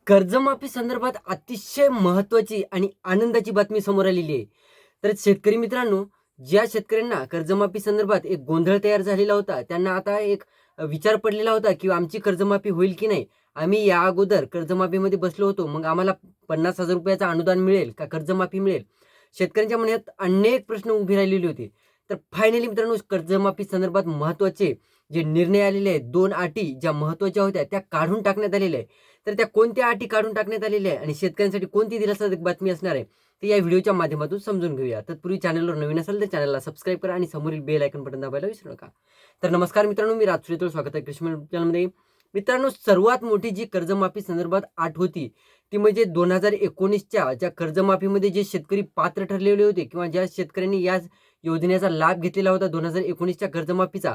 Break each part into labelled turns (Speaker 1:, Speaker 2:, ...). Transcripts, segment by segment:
Speaker 1: कर्जमाफी संदर्भात अतिशय महत्त्वाची आणि आनंदाची बातमी समोर आलेली आहे. तर शेतकरी मित्रांनो, ज्या शेतकऱ्यांना कर्जमाफी संदर्भात एक गोंधळ तयार झालेला होता, त्यांना आता एक विचार पडलेला होता, की आमची कर्जमाफी होईल की नाही? आम्ही या अगोदर कर्जमाफीमध्ये बसलो होतो, मग आम्हाला ₹50,000 अनुदान मिळेल का कर्जमाफी मिळेल? शेतकऱ्यांच्या मनात अनेक प्रश्न उभे राहिलेले होते. तर फायनली मित्रांनो, कर्जमाफी संदर्भात महत्त्वाचे जे निर्णय आलेले आहेत, 2 अटी ज्या महत्त्वाच्या होत्या, त्या काढून टाकण्यात आलेल्या आहेत. तर त्या कोणत्या अटी काढून टाकण्यात आलेल्या आहे आणि शेतकऱ्यांसाठी कोणती दिलासादायक बातमी असणार आहे, ते या व्हिडिओच्या माध्यमातून समजून घेऊया. तत्पूर्वी चॅनलवर नवीन असाल तर चॅनलला सबस्क्राईब करा आणि समोरील बेल आयकॉन बटन दाबायला विसरू नका. तर नमस्कार मित्रांनो, मी राज सुरेतोळ, स्वागत आहे कृषी चॅनलमध्ये. मित्रांनो, सर्वात मोठी जी कर्जमाफी संदर्भात अट होती, ती म्हणजे 2019च्या ज्या कर्जमाफीमध्ये जे शेतकरी पात्र ठरलेले होते किंवा ज्या शेतकऱ्यांनी या योजनेचा लाभ घेतलेला होता 2019च्या कर्जमाफीचा,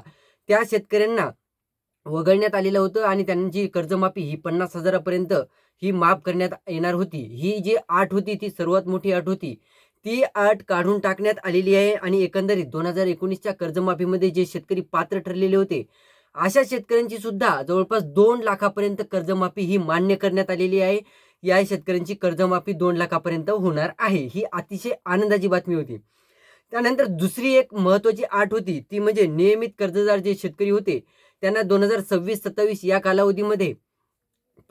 Speaker 1: त्या शेतकऱ्यांना वगळण्यात आलेलं होतं आणि त्यांची कर्जमाफी ही 50,000 पर्यंत ही माफ करण्यात येणार होती. ही जी अट होती ती सर्वात मोठी अट होती. ती अट काढून टाकण्यात आलेली आहे आणि एकंदरीत 2019च्या कर्जमाफीमध्ये जे शेतकरी पात्र ठरलेले होते, अशा शेतकऱ्यांची सुद्धा जवळपास 2 लाखापर्यंत कर्जमाफी ही मान्य करण्यात आलेली आहे. या शेतकऱ्यांची कर्जमाफी 2 लाखापर्यंत होणार आहे. ही अतिशय आनंदाची बातमी होती. त्यानंतर दुसरी एक महत्त्वाची अट होती, ती म्हणजे नियमित कर्जदार जे शेतकरी होते, त्यांना 2026-27 या कालावधीमध्ये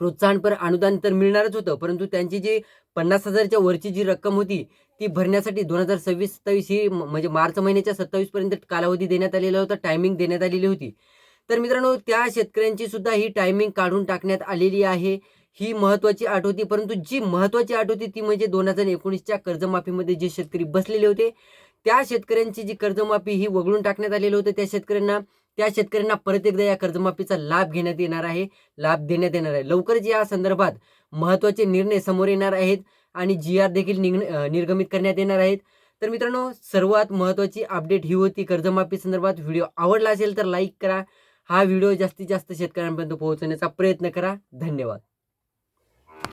Speaker 1: प्रोत्साहनपर अनुदान तर मिळणारच होतं, परंतु त्यांची जी 50,000च्या वरची जी रक्कम होती, ती भरण्यासाठी 2026-27 ही म्हणजे मार्च महिन्याच्या 27 पर्यंत कालावधी देण्यात आलेला होता, टायमिंग देण्यात आलेली होती. तर मित्रांनो, त्या शेतकऱ्यांची सुद्धा ही टायमिंग काढून टाकण्यात आलेली आहे. ही महत्त्वाची अट होती, परंतु जी महत्त्वाची अट होती ती म्हणजे 2019च्या कर्जमाफीमध्ये जे शेतकरी बसलेले होते, त्या शेतकऱ्यांची जी कर्जमाफी ही वगळून टाकण्यात आलेलं होतं. त्या शेतकऱ्यांना परत एकदा या कर्जमाफीचा लाभ घेण्यात येणार आहे, लाभ देण्यात येणार आहे. लवकरच या संदर्भात महत्त्वाचे निर्णय समोर येणार आहेत आणि जी-आर देखील निर्गमित करण्यात येणार आहेत. तर मित्रांनो, सर्वात महत्त्वाची अपडेट ही होती कर्जमाफी संदर्भात. व्हिडिओ आवडला असेल तर लाईक करा. हा व्हिडिओ जास्तीत जास्त शेतकऱ्यांपर्यंत पोहोचवण्याचा प्रयत्न करा. धन्यवाद.